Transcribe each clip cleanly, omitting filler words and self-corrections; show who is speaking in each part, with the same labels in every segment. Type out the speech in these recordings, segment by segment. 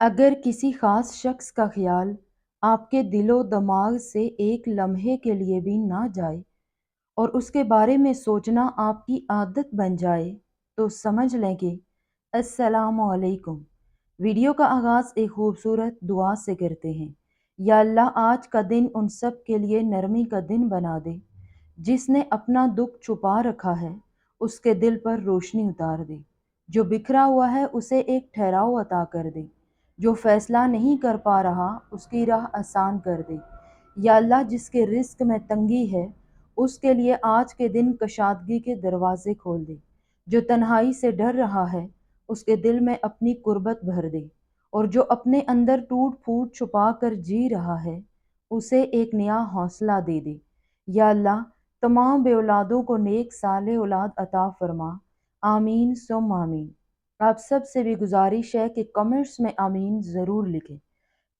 Speaker 1: اگر کسی خاص شخص کا خیال آپ کے دل و دماغ سے ایک لمحے کے لیے بھی نہ جائے اور اس کے بارے میں سوچنا آپ کی عادت بن جائے تو سمجھ لیں کہ السلام علیکم۔ ویڈیو کا آغاز ایک خوبصورت دعا سے کرتے ہیں۔ یا اللہ، آج کا دن ان سب کے لیے نرمی کا دن بنا دے جس نے اپنا دکھ چھپا رکھا ہے، اس کے دل پر روشنی اتار دے۔ جو بکھرا ہوا ہے اسے ایک ٹھہراؤ عطا کر دے۔ جو فیصلہ نہیں کر پا رہا اس کی راہ آسان کر دے۔ یا اللہ، جس کے رزق میں تنگی ہے اس کے لیے آج کے دن کشادگی کے دروازے کھول دے۔ جو تنہائی سے ڈر رہا ہے اس کے دل میں اپنی قربت بھر دے، اور جو اپنے اندر ٹوٹ پھوٹ چھپا کر جی رہا ہے اسے ایک نیا حوصلہ دے دے۔ یا اللہ، تمام بے اولادوں کو نیک صالح اولاد عطا فرما۔ آمین ثم آمین۔ آپ سب سے بھی گزارش ہے کہ کمنٹس میں آمین ضرور لکھیں۔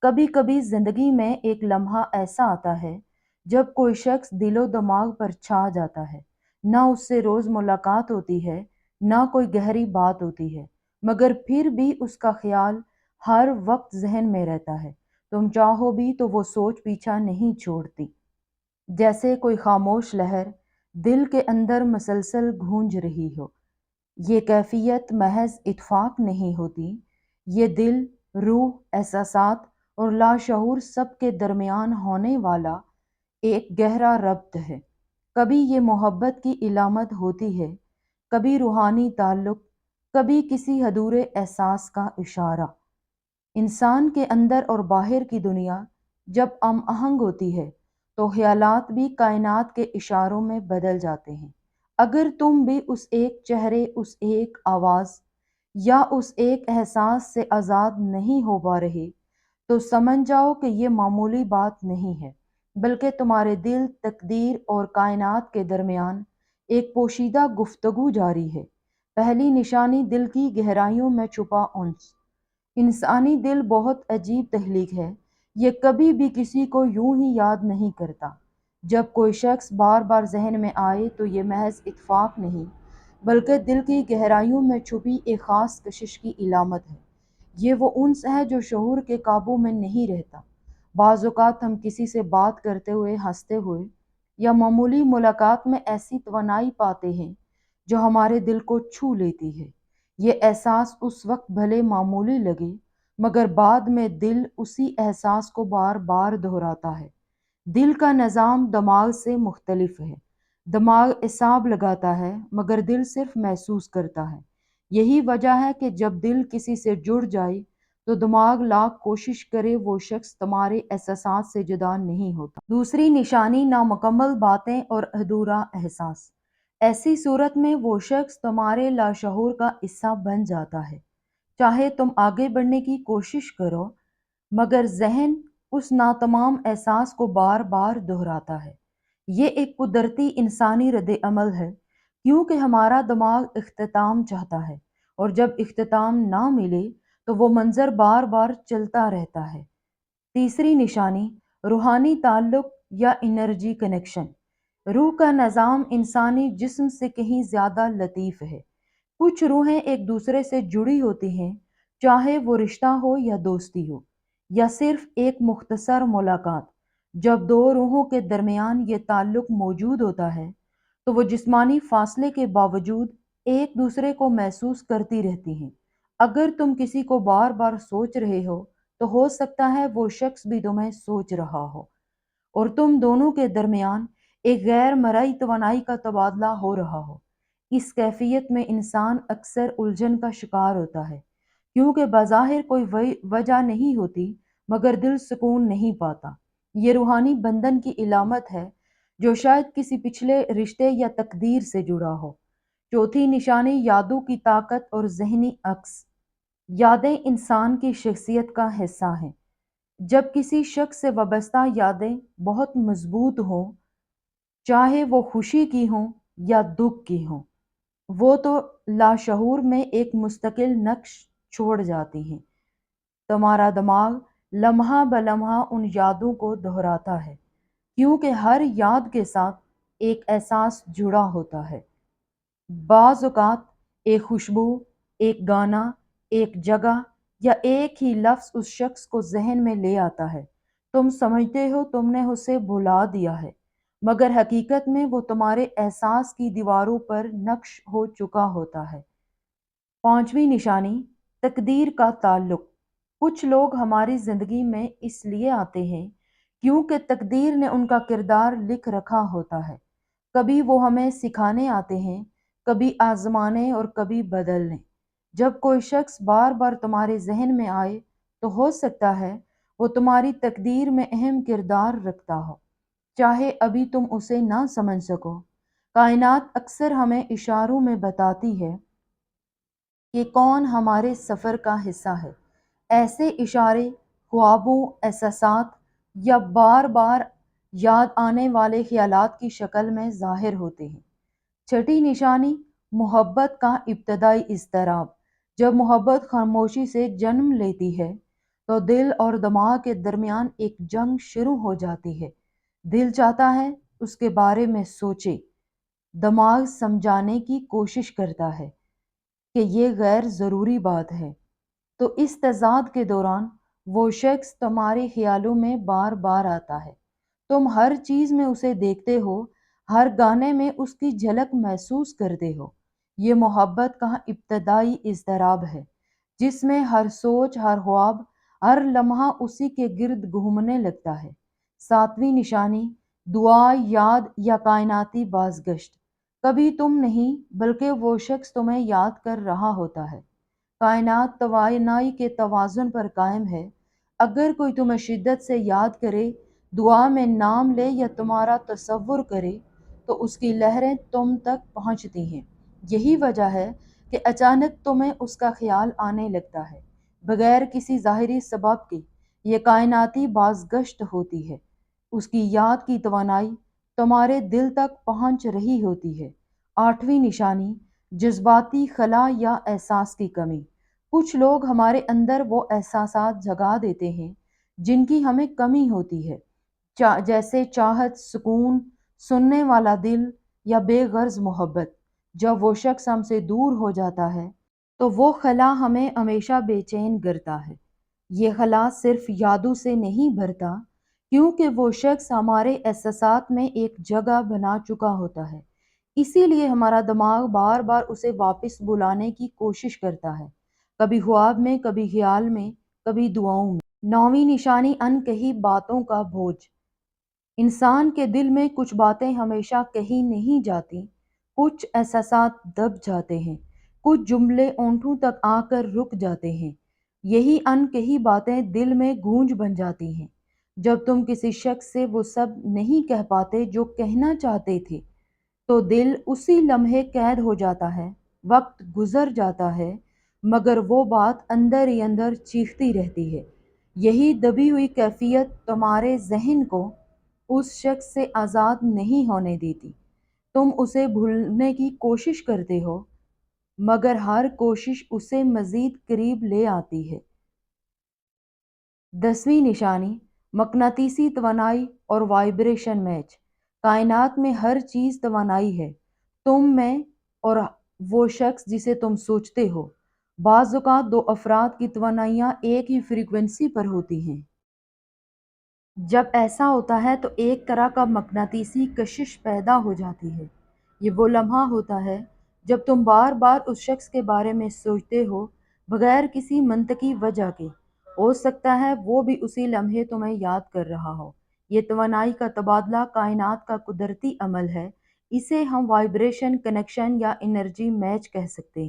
Speaker 1: کبھی کبھی زندگی میں ایک لمحہ ایسا آتا ہے جب کوئی شخص دل و دماغ پر چھا جاتا ہے۔ نہ اس سے روز ملاقات ہوتی ہے، نہ کوئی گہری بات ہوتی ہے، مگر پھر بھی اس کا خیال ہر وقت ذہن میں رہتا ہے۔ تم چاہو بھی تو وہ سوچ پیچھا نہیں چھوڑتی، جیسے کوئی خاموش لہر دل کے اندر مسلسل گونج رہی ہو۔ یہ کیفیت محض اتفاق نہیں ہوتی، یہ دل، روح، احساسات اور لاشعور سب کے درمیان ہونے والا ایک گہرا ربط ہے۔ کبھی یہ محبت کی علامت ہوتی ہے، کبھی روحانی تعلق، کبھی کسی ادھورے احساس کا اشارہ۔ انسان کے اندر اور باہر کی دنیا جب ہم آہنگ ہوتی ہے تو خیالات بھی کائنات کے اشاروں میں بدل جاتے ہیں۔ اگر تم بھی اس ایک چہرے، اس ایک آواز یا اس ایک احساس سے آزاد نہیں ہو پا رہے تو سمجھ جاؤ کہ یہ معمولی بات نہیں ہے، بلکہ تمہارے دل، تقدیر اور کائنات کے درمیان ایک پوشیدہ گفتگو جاری ہے۔ پہلی نشانی دل کی گہرائیوں میں چھپا انس۔ انسانی دل بہت عجیب تخلیق ہے، یہ کبھی بھی کسی کو یوں ہی یاد نہیں کرتا۔ جب کوئی شخص بار بار ذہن میں آئے تو یہ محض اتفاق نہیں، بلکہ دل کی گہرائیوں میں چھپی ایک خاص کشش کی علامت ہے۔ یہ وہ انس ہے جو شعور کے قابو میں نہیں رہتا۔ بعض اوقات ہم کسی سے بات کرتے ہوئے، ہنستے ہوئے یا معمولی ملاقات میں ایسی توانائی پاتے ہیں جو ہمارے دل کو چھو لیتی ہے۔ یہ احساس اس وقت بھلے معمولی لگے، مگر بعد میں دل اسی احساس کو بار بار دہراتا ہے۔ دل کا نظام دماغ سے مختلف ہے۔ دماغ اعصاب لگاتا ہے مگر دل صرف محسوس کرتا ہے۔ یہی وجہ ہے کہ جب دل کسی سے جڑ جائے تو دماغ لاکھ کوشش کرے وہ شخص تمہارے احساسات سے جدا نہیں ہوتا۔ دوسری نشانی نامکمل باتیں اور ادھورا احساس۔ ایسی صورت میں وہ شخص تمہارے لاشعور کا حصہ بن جاتا ہے۔ چاہے تم آگے بڑھنے کی کوشش کرو، مگر ذہن اس ناتمام احساس کو بار بار دہراتا ہے۔ یہ ایک قدرتی انسانی رد عمل ہے، کیونکہ ہمارا دماغ اختتام چاہتا ہے، اور جب اختتام نہ ملے تو وہ منظر بار بار چلتا رہتا ہے۔ تیسری نشانی روحانی تعلق یا انرجی کنیکشن۔ روح کا نظام انسانی جسم سے کہیں زیادہ لطیف ہے۔ کچھ روحیں ایک دوسرے سے جڑی ہوتی ہیں، چاہے وہ رشتہ ہو یا دوستی ہو، یا صرف ایک مختصر ملاقات۔ جب دو روحوں کے درمیان یہ تعلق موجود ہوتا ہے تو وہ جسمانی فاصلے کے باوجود ایک دوسرے کو محسوس کرتی رہتی ہیں۔ اگر تم کسی کو بار بار سوچ رہے ہو تو ہو سکتا ہے وہ شخص بھی تمہیں سوچ رہا ہو، اور تم دونوں کے درمیان ایک غیر مرئی توانائی کا تبادلہ ہو رہا ہو۔ اس کیفیت میں انسان اکثر الجھن کا شکار ہوتا ہے، کیونکہ بظاہر کوئی وجہ نہیں ہوتی مگر دل سکون نہیں پاتا۔ یہ روحانی بندھن کی علامت ہے جو شاید کسی پچھلے رشتے یا تقدیر سے جڑا ہو۔ چوتھی نشانی یادوں کی طاقت اور ذہنی عکس۔ یادیں انسان کی شخصیت کا حصہ ہیں۔ جب کسی شخص سے وابستہ یادیں بہت مضبوط ہوں، چاہے وہ خوشی کی ہوں یا دکھ کی ہوں، وہ تو لاشعور میں ایک مستقل نقش چھوڑ جاتی ہیں۔ تمہارا دماغ لمحہ بلمحہ ان یادوں کو دہراتا ہے، کیونکہ ہر یاد کے ساتھ ایک احساس جڑا ہوتا ہے۔ بعض اوقات ایک خوشبو، ایک گانا، ایک جگہ یا ایک ہی لفظ اس شخص کو ذہن میں لے آتا ہے۔ تم سمجھتے ہو تم نے اسے بھلا دیا ہے، مگر حقیقت میں وہ تمہارے احساس کی دیواروں پر نقش ہو چکا ہوتا ہے۔ پانچویں نشانی، تقدیر کا تعلق۔ کچھ لوگ ہماری زندگی میں اس لیے آتے ہیں کیونکہ تقدیر نے ان کا کردار لکھ رکھا ہوتا ہے۔ کبھی وہ ہمیں سکھانے آتے ہیں، کبھی آزمانے اور کبھی بدلنے۔ جب کوئی شخص بار بار تمہارے ذہن میں آئے تو ہو سکتا ہے وہ تمہاری تقدیر میں اہم کردار رکھتا ہو، چاہے ابھی تم اسے نہ سمجھ سکو۔ کائنات اکثر ہمیں اشاروں میں بتاتی ہے کہ کون ہمارے سفر کا حصہ ہے۔ ایسے اشارے خوابوں، احساسات یا بار بار یاد آنے والے خیالات کی شکل میں ظاہر ہوتے ہیں۔ چھٹی نشانی، محبت کا ابتدائی اضطراب۔ جب محبت خاموشی سے جنم لیتی ہے تو دل اور دماغ کے درمیان ایک جنگ شروع ہو جاتی ہے۔ دل چاہتا ہے اس کے بارے میں سوچے، دماغ سمجھانے کی کوشش کرتا ہے کہ یہ غیر ضروری بات ہے۔ تو اس تضاد کے دوران وہ شخص تمہارے خیالوں میں بار بار آتا ہے۔ تم ہر چیز میں اسے دیکھتے ہو، ہر گانے میں اس کی جھلک محسوس کرتے ہو۔ یہ محبت کا ابتدائی اضطراب ہے، جس میں ہر سوچ، ہر خواب، ہر لمحہ اسی کے گرد گھومنے لگتا ہے۔ ساتویں نشانی، دعا، یاد یا کائناتی بازگشت۔ کبھی تم نہیں بلکہ وہ شخص تمہیں یاد کر رہا ہوتا ہے۔ کائنات توانائی کے توازن پر قائم ہے۔ اگر کوئی تمہیں شدت سے یاد کرے، دعا میں نام لے یا تمہارا تصور کرے تو اس کی لہریں تم تک پہنچتی ہیں۔ یہی وجہ ہے کہ اچانک تمہیں اس کا خیال آنے لگتا ہے، بغیر کسی ظاہری سبب کے۔ یہ کائناتی بازگشت ہوتی ہے۔ اس کی یاد کی توانائی تمہارے دل تک پہنچ رہی ہوتی ہے۔ آٹھویں نشانی، جذباتی خلا یا احساس کی کمی۔ کچھ لوگ ہمارے اندر وہ احساسات جگا دیتے ہیں جن کی ہمیں کمی ہوتی ہے، جیسے چاہت، سکون، سننے والا دل یا بے غرض محبت۔ جب وہ شخص ہم سے دور ہو جاتا ہے تو وہ خلا ہمیں ہمیشہ بے چین کرتا ہے۔ یہ خلا صرف یادوں سے نہیں بھرتا، کیونکہ وہ شخص ہمارے احساسات میں ایک جگہ بنا چکا ہوتا ہے۔ اسی لیے ہمارا دماغ بار بار اسے واپس بلانے کی کوشش کرتا ہے، کبھی خواب میں، کبھی خیال میں، کبھی دعاؤں میں۔ نویں نشانی، انکہی باتوں کا بوجھ۔ انسان کے دل میں کچھ باتیں ہمیشہ کہی نہیں جاتی، کچھ احساسات دب جاتے ہیں، کچھ جملے ہونٹوں تک آ کر رک جاتے ہیں۔ یہی انکہی باتیں دل میں گونج بن جاتی ہیں۔ جب تم کسی شخص سے وہ سب نہیں کہہ پاتے جو کہنا چاہتے تھے تو دل اسی لمحے قید ہو جاتا ہے۔ وقت گزر جاتا ہے مگر وہ بات اندر ہی اندر چیختی رہتی ہے۔ یہی دبی ہوئی کیفیت تمہارے ذہن کو اس شخص سے آزاد نہیں ہونے دیتی۔ تم اسے بھولنے کی کوشش کرتے ہو مگر ہر کوشش اسے مزید قریب لے آتی ہے۔ 10ویں نشانی، مقناطیسی توانائی اور وائبریشن میچ۔ کائنات میں ہر چیز توانائی ہے، تم میں اور وہ شخص جسے تم سوچتے ہو۔ بعض اوقات دو افراد کی توانائیاں ایک ہی فریکوینسی پر ہوتی ہیں۔ جب ایسا ہوتا ہے تو ایک طرح کا مقناطیسی کشش پیدا ہو جاتی ہے۔ یہ وہ لمحہ ہوتا ہے جب تم بار بار اس شخص کے بارے میں سوچتے ہو، بغیر کسی منطقی وجہ کے۔ ہو سکتا ہے وہ بھی اسی لمحے تمہیں یاد کر رہا ہو۔ یہ توانائی کا تبادلہ کائنات کا قدرتی عمل ہے۔ اسے ہم وائبریشن کنیکشن یا انرجی میچ کہہ سکتے ہیں۔